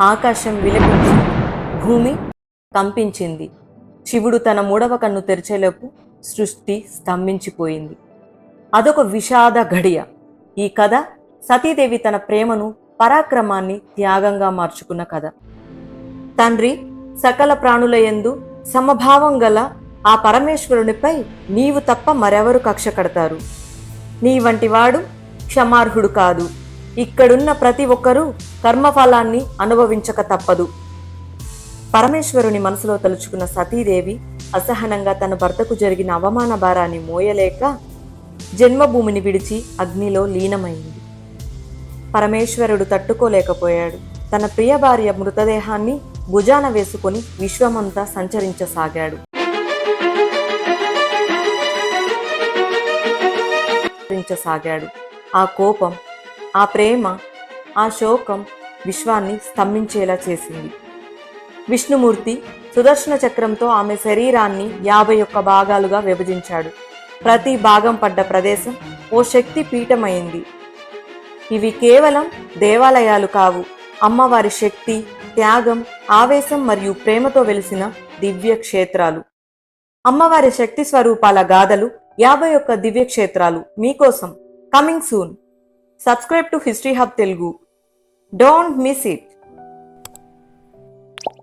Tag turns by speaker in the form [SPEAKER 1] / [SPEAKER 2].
[SPEAKER 1] ఆకాశం విలపించింది, భూమి కంపించింది. శివుడు తన మూడవ కన్ను తెరిచేలోపు సృష్టి స్తంభించిపోయింది. అదొక విషాద ఘడియ. ఈ కథ సతీదేవి తన ప్రేమను, పరాక్రమాన్ని త్యాగంగా మార్చుకున్న కథ. తండ్రి సకల ప్రాణుల యందు సమభావం గల ఆ పరమేశ్వరునిపై నీవు తప్ప మరెవరు కక్ష కడతారు? నీ వంటివాడు క్షమార్హుడు కాదు. ఇక్కడున్న ప్రతి ఒక్కరూ కర్మఫలాన్ని అనుభవించక తప్పదు. పరమేశ్వరుని మనసులో తలుచుకున్న సతీదేవి అసహనంగా తన భర్తకు జరిగిన అవమాన భారాన్ని మోయలేక జన్మభూమిని విడిచి అగ్నిలో లీనమైంది. పరమేశ్వరుడు తట్టుకోలేకపోయాడు. తన ప్రియ భార్య మృతదేహాన్ని భుజాన వేసుకుని విశ్వమంతా సంచరించసాగాడు. ఆ కోపం, ఆ ప్రేమ, ఆ శోకం విశ్వాన్ని స్తంభించేలా చేసింది. విష్ణుమూర్తి సుదర్శన చక్రంతో ఆమె శరీరాన్ని 51 భాగాలుగా విభజించాడు. ప్రతి భాగం పడ్డ ప్రదేశం ఓ శక్తి పీఠమైంది. ఇవి కేవలం దేవాలయాలు కావు, అమ్మవారి శక్తి, త్యాగం, ఆవేశం మరియు ప్రేమతో వెలిసిన దివ్య క్షేత్రాలు. అమ్మవారి శక్తి స్వరూపాల గాథలు 51 దివ్య క్షేత్రాలు మీకోసం. Coming soon. Subscribe to history hub Telugu. Don't miss it.